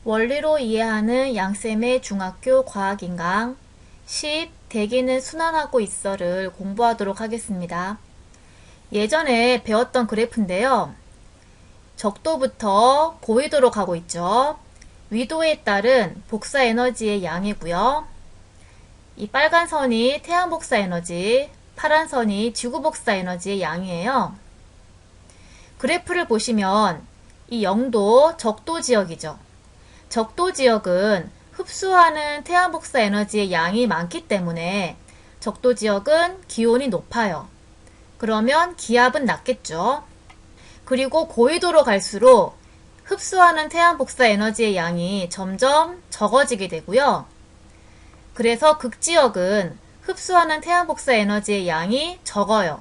원리로 이해하는 양쌤의 중학교 과학인강 10. 대기는 순환하고 있어를 공부하도록 하겠습니다. 예전에 배웠던 그래프인데요. 적도부터 고위도로 가고 있죠. 위도에 따른 복사 에너지의 양이고요. 이 빨간 선이 태양 복사 에너지, 파란 선이 지구 복사 에너지의 양이에요. 그래프를 보시면 이 0도 적도 지역이죠. 적도 지역은 흡수하는 태양 복사 에너지의 양이 많기 때문에 적도 지역은 기온이 높아요. 그러면 기압은 낮겠죠. 그리고 고위도로 갈수록 흡수하는 태양 복사 에너지의 양이 점점 적어지게 되고요. 그래서 극지역은 흡수하는 태양 복사 에너지의 양이 적어요.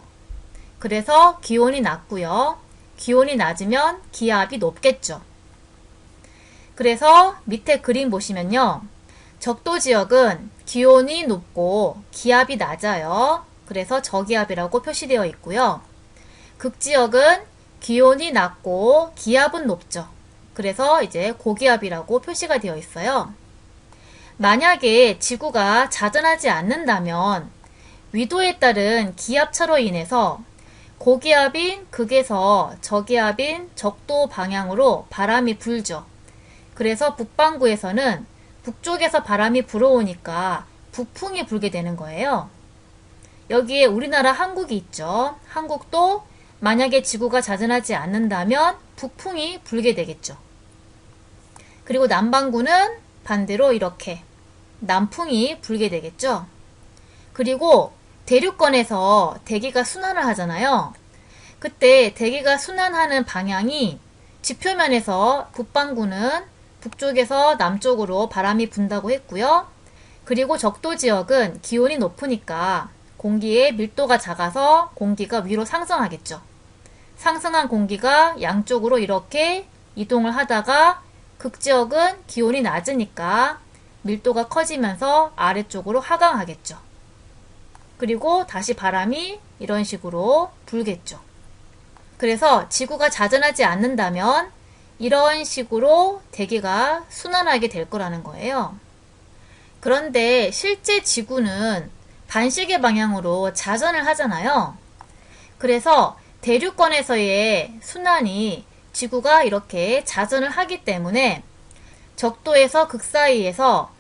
그래서 기온이 낮고요. 기온이 낮으면 기압이 높겠죠. 그래서 밑에 그림 보시면요. 적도 지역은 기온이 높고 기압이 낮아요. 그래서 저기압이라고 표시되어 있고요. 극지역은 기온이 낮고 기압은 높죠. 그래서 이제 고기압이라고 표시가 되어 있어요. 만약에 지구가 자전하지 않는다면 위도에 따른 기압차로 인해서 고기압인 극에서 저기압인 적도 방향으로 바람이 불죠. 그래서 북반구에서는 북쪽에서 바람이 불어오니까 북풍이 불게 되는 거예요. 여기에 우리나라 한국이 있죠. 한국도 만약에 지구가 자전하지 않는다면 북풍이 불게 되겠죠. 그리고 남반구는 반대로 이렇게 남풍이 불게 되겠죠. 그리고 대륙권에서 대기가 순환을 하잖아요. 그때 대기가 순환하는 방향이 지표면에서 북반구는 북쪽에서 남쪽으로 바람이 분다고 했고요. 그리고 적도 지역은 기온이 높으니까 공기의 밀도가 작아서 공기가 위로 상승하겠죠. 상승한 공기가 양쪽으로 이렇게 이동을 하다가 극지역은 기온이 낮으니까 밀도가 커지면서 아래쪽으로 하강하겠죠. 그리고 다시 바람이 이런 식으로 불겠죠. 그래서 지구가 자전하지 않는다면 이런 식으로 대기가 순환하게 될 거라는 거예요. 그런데 실제 지구는 반시계 방향으로 자전을 하잖아요. 그래서 대륙권에서의 순환이 지구가 이렇게 자전을 하기 때문에 적도에서 극 사이에서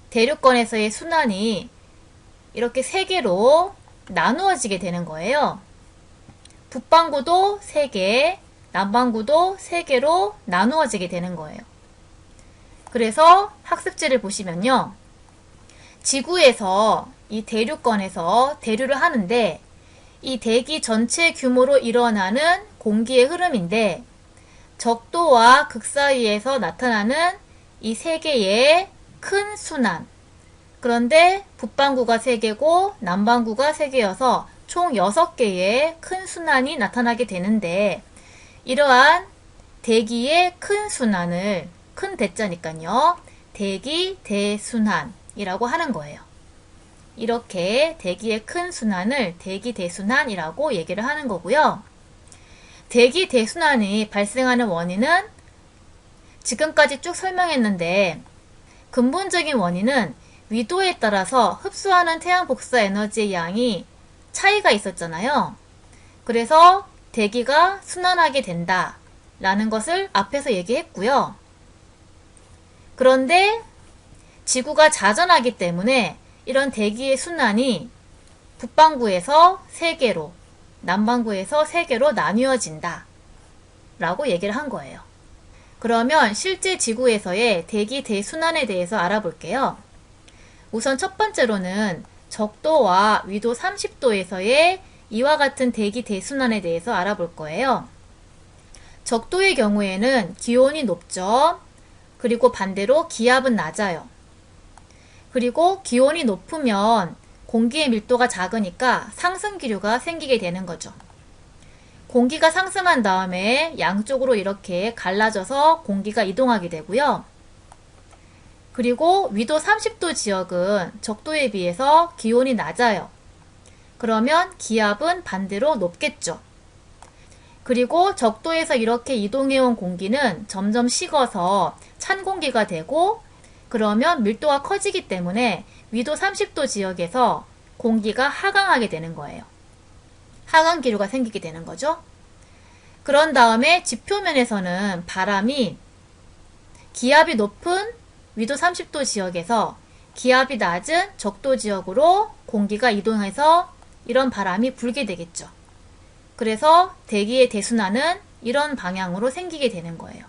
대륙권에서의 순환이 이렇게 세 개로 나누어지게 되는 거예요. 북반구도 3개, 남반구도 3개로 나누어지게 되는 거예요. 그래서 학습지를 보시면요. 지구에서 이 대륙권에서 대류를 하는데 이 대기 전체 규모로 일어나는 공기의 흐름인데 적도와 극 사이에서 나타나는 이 3개의 큰 순환. 그런데 북반구가 3개고 남반구가 3개여서 총 6개의 큰 순환이 나타나게 되는데 이러한 대기의 큰 순환을 큰 대자니까요. 대기 대순환이라고 하는 거예요. 이렇게 대기의 큰 순환을 대기 대순환이라고 얘기를 하는 거고요. 대기 대순환이 발생하는 원인은 지금까지 쭉 설명했는데 근본적인 원인은 위도에 따라서 흡수하는 태양 복사 에너지의 양이 차이가 있었잖아요. 그래서 대기가 순환하게 된다 라는 것을 앞에서 얘기했고요. 그런데 지구가 자전하기 때문에 이런 대기의 순환이 북반구에서 3개로 남반구에서 3개로 나뉘어진다 라고 얘기를 한 거예요. 그러면 실제 지구에서의 대기 대순환에 대해서 알아볼게요. 우선 첫 번째로는 적도와 위도 30도에서의 이와 같은 대기 대순환에 대해서 알아볼 거예요. 적도의 경우에는 기온이 높죠. 그리고 반대로 기압은 낮아요. 그리고 기온이 높으면 공기의 밀도가 작으니까 상승기류가 생기게 되는 거죠. 공기가 상승한 다음에 양쪽으로 이렇게 갈라져서 공기가 이동하게 되고요. 그리고 위도 30도 지역은 적도에 비해서 기온이 낮아요. 그러면 기압은 반대로 높겠죠. 그리고 적도에서 이렇게 이동해온 공기는 점점 식어서 찬 공기가 되고, 그러면 밀도가 커지기 때문에 위도 30도 지역에서 공기가 하강하게 되는 거예요. 하강 기류가 생기게 되는 거죠. 그런 다음에 지표면에서는 바람이 기압이 높은 위도 30도 지역에서 기압이 낮은 적도 지역으로 공기가 이동해서 이런 바람이 불게 되겠죠. 그래서 대기의 대순환은 이런 방향으로 생기게 되는 거예요.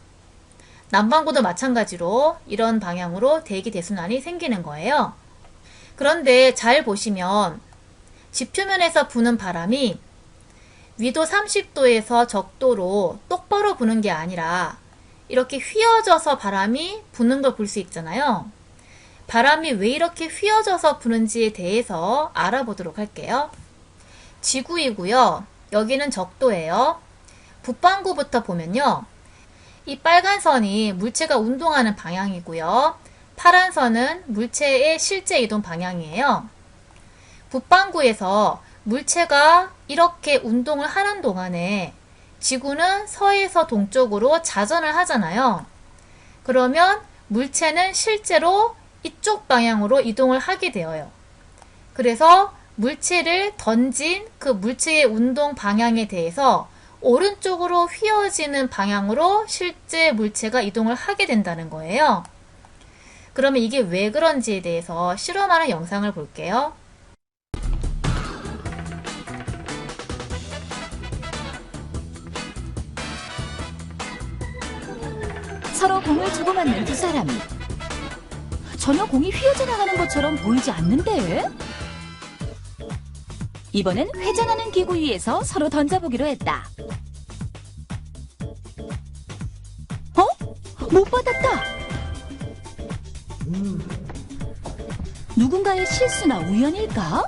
남반구도 마찬가지로 이런 방향으로 대기 대순환이 생기는 거예요. 그런데 잘 보시면 지표면에서 부는 바람이 위도 30도에서 적도로 똑바로 부는 게 아니라 이렇게 휘어져서 바람이 부는 걸 볼 수 있잖아요. 바람이 왜 이렇게 휘어져서 부는지에 대해서 알아보도록 할게요. 지구이고요. 여기는 적도예요. 북반구부터 보면요. 이 빨간 선이 물체가 운동하는 방향이고요. 파란 선은 물체의 실제 이동 방향이에요. 북반구에서 물체가 이렇게 운동을 하는 동안에 지구는 서에서 동쪽으로 자전을 하잖아요. 그러면 물체는 실제로 이쪽 방향으로 이동을 하게 되어요. 그래서 물체를 던진 그 물체의 운동 방향에 대해서 오른쪽으로 휘어지는 방향으로 실제 물체가 이동을 하게 된다는 거예요. 그러면 이게 왜 그런지에 대해서 실험하는 영상을 볼게요. 서로 공을 주고받는 두 사람이 전혀 공이 휘어져 나가는 것처럼 보이지 않는데? 이번엔 회전하는 기구 위에서 서로 던져보기로 했다. 못 받았다! 누군가의 실수나 우연일까?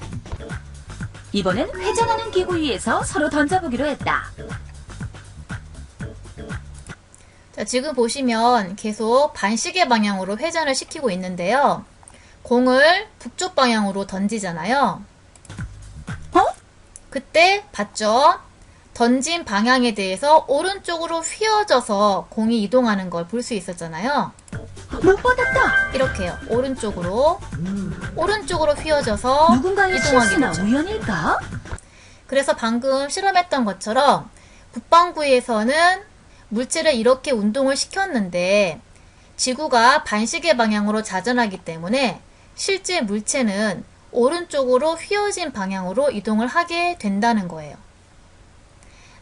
이번엔 회전하는 기구 위에서 서로 던져보기로 했다. 자, 지금 보시면 계속 반시계 방향으로 회전을 시키고 있는데요. 공을 북쪽 방향으로 던지잖아요. 그때 봤죠? 던진 방향에 대해서 오른쪽으로 휘어져서 공이 이동하는 걸 볼 수 있었잖아요. 못 받았다! 이렇게요. 오른쪽으로 휘어져서 누군가의 이동하게 실수나 되죠. 우연일까? 그래서 방금 실험했던 것처럼 북반구에서는 물체를 이렇게 운동을 시켰는데 지구가 반시계 방향으로 자전하기 때문에 실제 물체는 오른쪽으로 휘어진 방향으로 이동을 하게 된다는 거예요.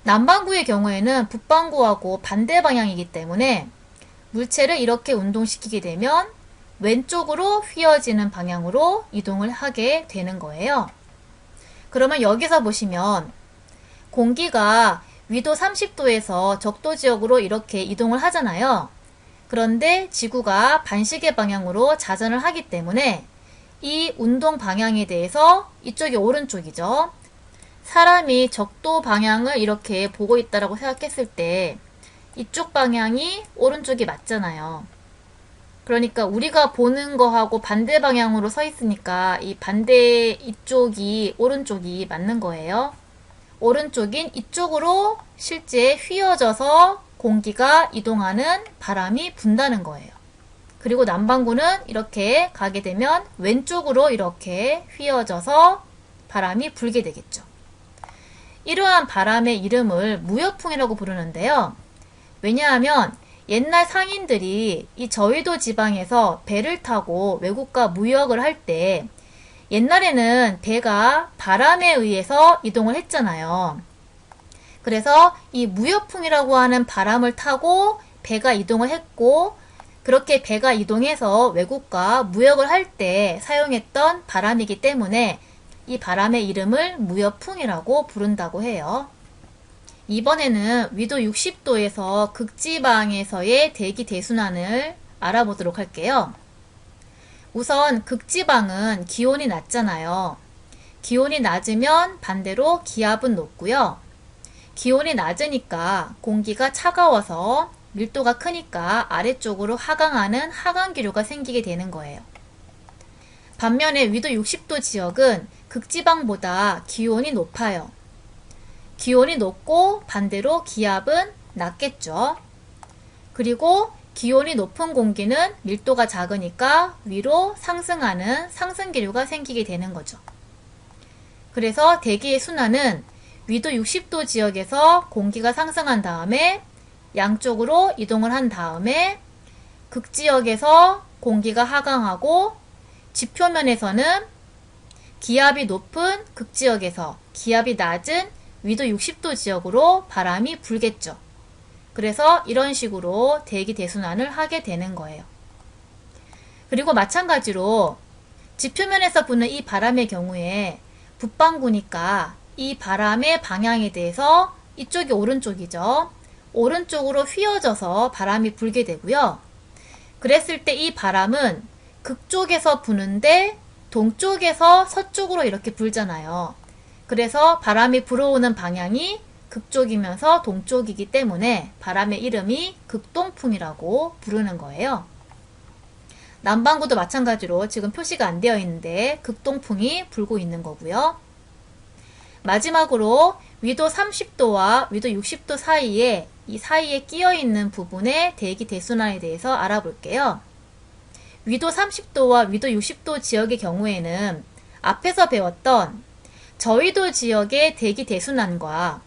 남반구의 경우에는 북반구하고 반대 방향이기 때문에 물체를 이렇게 운동시키게 되면 왼쪽으로 휘어지는 방향으로 이동을 하게 되는 거예요. 그러면 여기서 보시면 공기가 위도 30도에서 적도 지역으로 이렇게 이동을 하잖아요. 그런데 지구가 반시계 방향으로 자전을 하기 때문에 이 운동 방향에 대해서 이쪽이 오른쪽이죠. 사람이 적도 방향을 이렇게 보고 있다라고 생각했을 때 이쪽 방향이 오른쪽이 맞잖아요. 그러니까 우리가 보는 거하고 반대 방향으로 서 있으니까 이 반대 이쪽이 오른쪽이 맞는 거예요. 오른쪽인 이쪽으로 실제 휘어져서 공기가 이동하는 바람이 분다는 거예요. 그리고 남반구는 이렇게 가게 되면 왼쪽으로 이렇게 휘어져서 바람이 불게 되겠죠. 이러한 바람의 이름을 무역풍이라고 부르는데요. 왜냐하면 옛날 상인들이 이 저위도 지방에서 배를 타고 외국과 무역을 할 때 옛날에는 배가 바람에 의해서 이동을 했잖아요. 그래서 이 무역풍이라고 하는 바람을 타고 배가 이동을 했고 그렇게 배가 이동해서 외국과 무역을 할 때 사용했던 바람이기 때문에 이 바람의 이름을 무역풍이라고 부른다고 해요. 이번에는 위도 60도에서 극지방에서의 대기 대순환을 알아보도록 할게요. 우선 극지방은 기온이 낮잖아요. 기온이 낮으면 반대로 기압은 높고요. 기온이 낮으니까 공기가 차가워서 밀도가 크니까 아래쪽으로 하강하는 하강기류가 생기게 되는 거예요. 반면에 위도 60도 지역은 극지방보다 기온이 높아요. 기온이 높고 반대로 기압은 낮겠죠. 그리고 기온이 높은 공기는 밀도가 작으니까 위로 상승하는 상승기류가 생기게 되는 거죠. 그래서 대기의 순환은 위도 60도 지역에서 공기가 상승한 다음에 양쪽으로 이동을 한 다음에 극지역에서 공기가 하강하고 지표면에서는 기압이 높은 극지역에서 기압이 낮은 위도 60도 지역으로 바람이 불겠죠. 그래서 이런 식으로 대기 대순환을 하게 되는 거예요. 그리고 마찬가지로 지표면에서 부는 이 바람의 경우에 북반구니까 이 바람의 방향에 대해서 이쪽이 오른쪽이죠. 오른쪽으로 휘어져서 바람이 불게 되고요. 그랬을 때 이 바람은 극쪽에서 부는데 동쪽에서 서쪽으로 이렇게 불잖아요. 그래서 바람이 불어오는 방향이 극쪽이면서 동쪽이기 때문에 바람의 이름이 극동풍이라고 부르는 거예요. 남반구도 마찬가지로 지금 표시가 안 되어 있는데 극동풍이 불고 있는 거고요. 마지막으로 위도 30도와 위도 60도 사이에 이 사이에 끼어 있는 부분의 대기 대순환에 대해서 알아볼게요. 위도 30도와 위도 60도 지역의 경우에는 앞에서 배웠던 저위도 지역의 대기 대순환과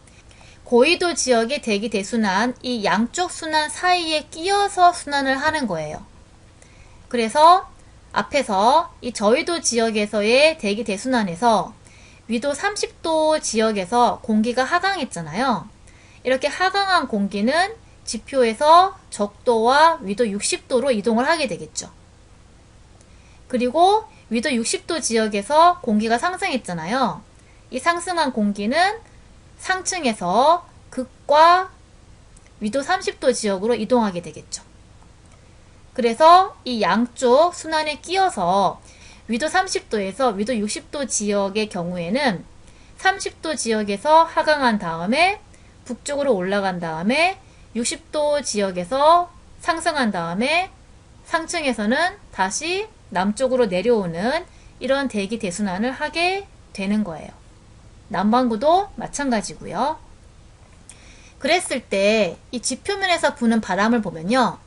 고위도 지역의 대기 대순환, 이 양쪽 순환 사이에 끼어서 순환을 하는 거예요. 그래서 앞에서 이 저위도 지역에서의 대기 대순환에서 위도 30도 지역에서 공기가 하강했잖아요. 이렇게 하강한 공기는 지표에서 적도와 위도 60도로 이동을 하게 되겠죠. 그리고 위도 60도 지역에서 공기가 상승했잖아요. 이 상승한 공기는 상층에서 극과 위도 30도 지역으로 이동하게 되겠죠. 그래서 이 양쪽 순환에 끼어서 위도 30도에서 위도 60도 지역의 경우에는 30도 지역에서 하강한 다음에 북쪽으로 올라간 다음에 60도 지역에서 상승한 다음에 상층에서는 다시 남쪽으로 내려오는 이런 대기 대순환을 하게 되는 거예요. 남반구도 마찬가지고요. 그랬을 때 이 지표면에서 부는 바람을 보면요.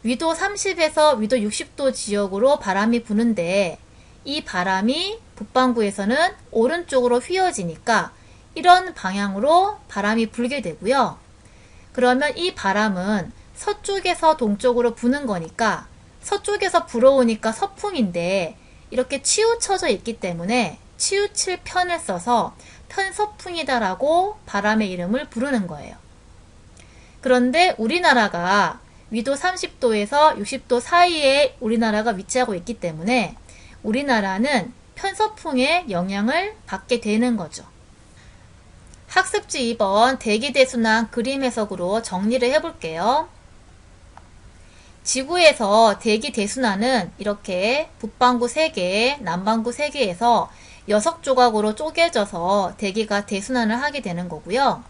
위도 30에서 위도 60도 지역으로 바람이 부는데 이 바람이 북반구에서는 오른쪽으로 휘어지니까 이런 방향으로 바람이 불게 되고요. 그러면 이 바람은 서쪽에서 동쪽으로 부는 거니까 서쪽에서 불어오니까 서풍인데 이렇게 치우쳐져 있기 때문에 치우칠 편을 써서 편서풍이다라고 바람의 이름을 부르는 거예요. 그런데 우리나라가 위도 30도에서 60도 사이에 우리나라가 위치하고 있기 때문에 우리나라는 편서풍의 영향을 받게 되는 거죠. 학습지 2번 대기대순환 그림 해석으로 정리를 해볼게요. 지구에서 대기대순환은 이렇게 북반구 3개, 남반구 3개에서 6조각으로 쪼개져서 대기가 대순환을 하게 되는 거고요.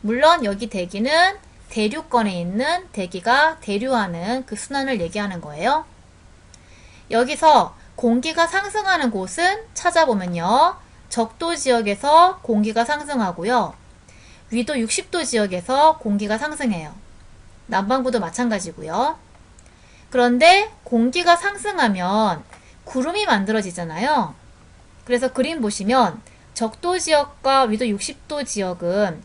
물론 여기 대기는 대류권에 있는 대기가 대류하는 그 순환을 얘기하는 거예요. 여기서 공기가 상승하는 곳은 찾아보면요. 적도 지역에서 공기가 상승하고요. 위도 60도 지역에서 공기가 상승해요. 남반구도 마찬가지고요. 그런데 공기가 상승하면 구름이 만들어지잖아요. 그래서 그림 보시면 적도 지역과 위도 60도 지역은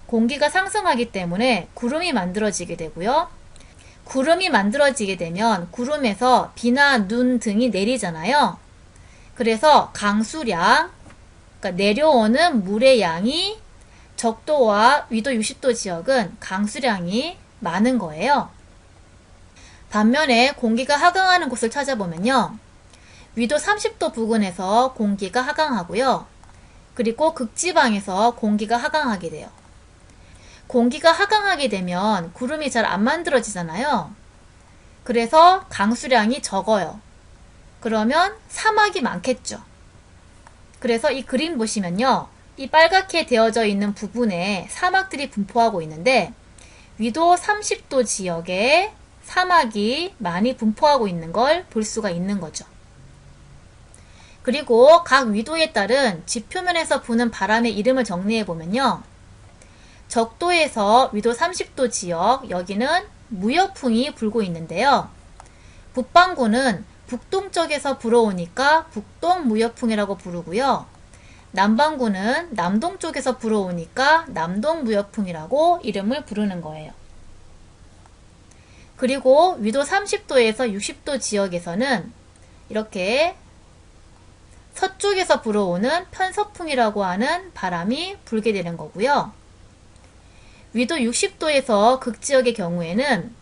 공기가 상승하기 때문에 구름이 만들어지게 되고요. 구름이 만들어지게 되면 구름에서 비나 눈 등이 내리잖아요. 그래서 강수량, 그러니까 내려오는 물의 양이 적도와 위도 60도 지역은 강수량이 많은 거예요. 반면에 공기가 하강하는 곳을 찾아보면요. 위도 30도 부근에서 공기가 하강하고요. 그리고 극지방에서 공기가 하강하게 돼요. 공기가 하강하게 되면 구름이 잘 안 만들어지잖아요. 그래서 강수량이 적어요. 그러면 사막이 많겠죠. 그래서 이 그림 보시면요. 이 빨갛게 되어져 있는 부분에 사막들이 분포하고 있는데 위도 30도 지역에 사막이 많이 분포하고 있는 걸 볼 수가 있는 거죠. 그리고 각 위도에 따른 지표면에서 부는 바람의 이름을 정리해보면요. 적도에서 위도 30도 지역, 여기는 무역풍이 불고 있는데요. 북반구는 북동쪽에서 불어오니까 북동무역풍이라고 부르고요. 남반구는 남동쪽에서 불어오니까 남동무역풍이라고 이름을 부르는 거예요. 그리고 위도 30도에서 60도 지역에서는 이렇게 서쪽에서 불어오는 편서풍이라고 하는 바람이 불게 되는 거고요. 위도 60도에서 극지역의 경우에는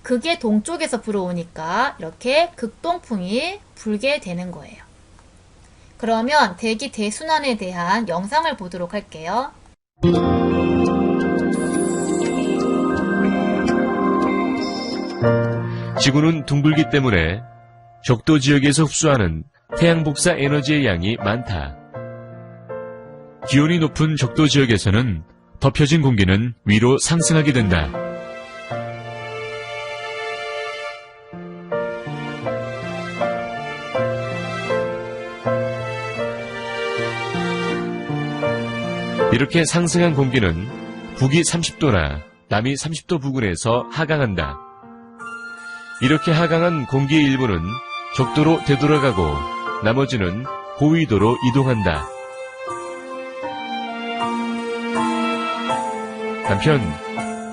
극의 동쪽에서 불어오니까 이렇게 극동풍이 불게 되는 거예요. 그러면 대기 대순환에 대한 영상을 보도록 할게요. 지구는 둥글기 때문에 적도 지역에서 흡수하는 태양 복사 에너지의 양이 많다. 기온이 높은 적도 지역에서는 덮여진 공기는 위로 상승하게 된다. 이렇게 상승한 공기는 북위 30도나 남위 30도 부근에서 하강한다. 이렇게 하강한 공기의 일부는 적도로 되돌아가고 나머지는 고위도로 이동한다. 한편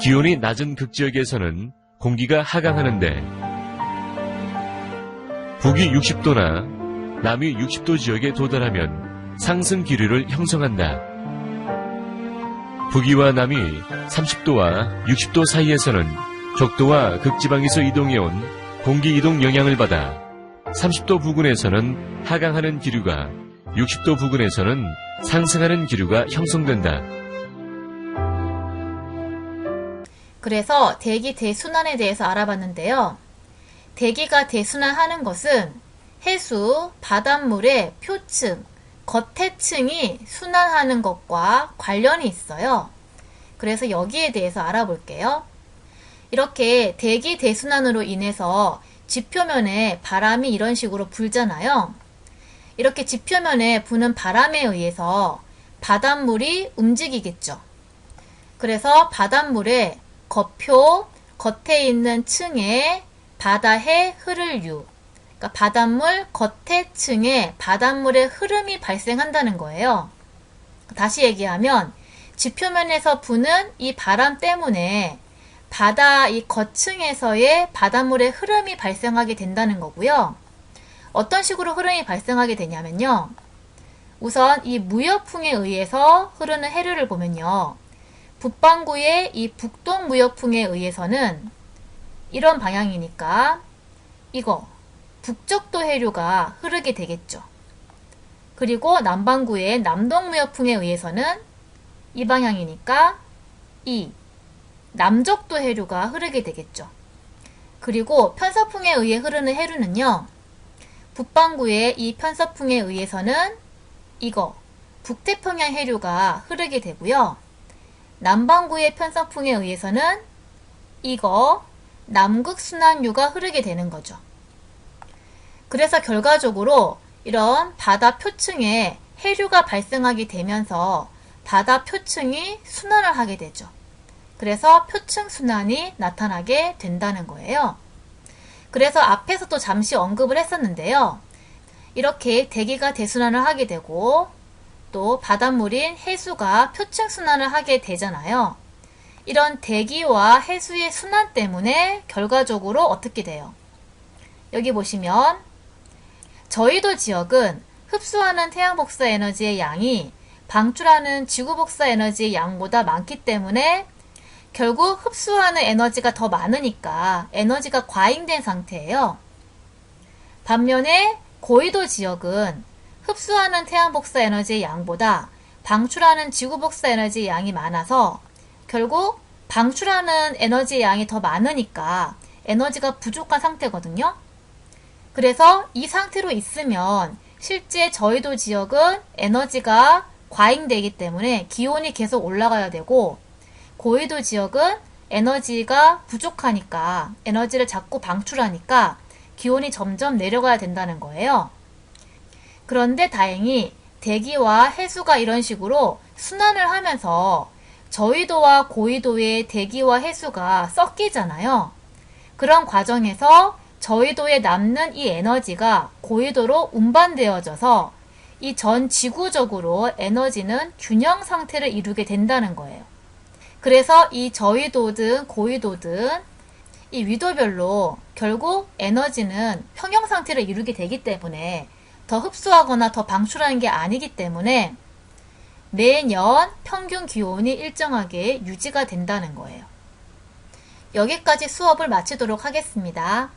기온이 낮은 극지역에서는 공기가 하강하는데 북위 60도나 남위 60도 지역에 도달하면 상승 기류를 형성한다. 북위와 남위 30도와 60도 사이에서는 적도와 극지방에서 이동해온 공기 이동 영향을 받아 30도 부근에서는 하강하는 기류가 60도 부근에서는 상승하는 기류가 형성된다. 그래서 대기 대순환에 대해서 알아봤는데요. 대기가 대순환하는 것은 해수, 바닷물의 표층, 겉해층이 순환하는 것과 관련이 있어요. 그래서 여기에 대해서 알아볼게요. 이렇게 대기 대순환으로 인해서 지표면에 바람이 이런 식으로 불잖아요. 이렇게 지표면에 부는 바람에 의해서 바닷물이 움직이겠죠. 그래서 바닷물의 겉표, 겉에 있는 층에 바다해 흐를 유, 그러니까 바닷물 겉에 층에 바닷물의 흐름이 발생한다는 거예요. 다시 얘기하면 지표면에서 부는 이 바람 때문에 바다 이 겉층에서의 바닷물의 흐름이 발생하게 된다는 거고요. 어떤 식으로 흐름이 발생하게 되냐면요. 우선 이 무역풍에 의해서 흐르는 해류를 보면요. 북반구의 이 북동무역풍에 의해서는 이런 방향이니까 이거 북적도 해류가 흐르게 되겠죠. 그리고 남반구의 남동무역풍에 의해서는 이 방향이니까 이 남적도 해류가 흐르게 되겠죠. 그리고 편서풍에 의해 흐르는 해류는요. 북반구의 이 편서풍에 의해서는 이거 북태평양 해류가 흐르게 되고요. 남반구의 편서풍에 의해서는 이거 남극순환유가 흐르게 되는 거죠. 그래서 결과적으로 이런 바다 표층에 해류가 발생하게 되면서 바다 표층이 순환을 하게 되죠. 그래서 표층 순환이 나타나게 된다는 거예요. 그래서 앞에서도 잠시 언급을 했었는데요. 이렇게 대기가 대순환을 하게 되고 또 바닷물인 해수가 표층 순환을 하게 되잖아요. 이런 대기와 해수의 순환 때문에 결과적으로 어떻게 돼요? 여기 보시면 저희도 지역은 흡수하는 태양 복사 에너지의 양이 방출하는 지구 복사 에너지의 양보다 많기 때문에 결국 흡수하는 에너지가 더 많으니까 에너지가 과잉된 상태예요. 반면에 고위도 지역은 흡수하는 태양 복사 에너지의 양보다 방출하는 지구 복사 에너지의 양이 많아서 결국 방출하는 에너지의 양이 더 많으니까 에너지가 부족한 상태거든요. 그래서 이 상태로 있으면 실제 저희도 지역은 에너지가 과잉되기 때문에 기온이 계속 올라가야 되고 고위도 지역은 에너지가 부족하니까 에너지를 자꾸 방출하니까 기온이 점점 내려가야 된다는 거예요. 그런데 다행히 대기와 해수가 이런 식으로 순환을 하면서 저위도와 고위도의 대기와 해수가 섞이잖아요. 그런 과정에서 저위도에 남는 이 에너지가 고위도로 운반되어져서 이 전 지구적으로 에너지는 균형 상태를 이루게 된다는 거예요. 그래서 이 저위도든 고위도든 이 위도별로 결국 에너지는 평형 상태를 이루게 되기 때문에 더 흡수하거나 더 방출하는 게 아니기 때문에 매년 평균 기온이 일정하게 유지가 된다는 거예요. 여기까지 수업을 마치도록 하겠습니다.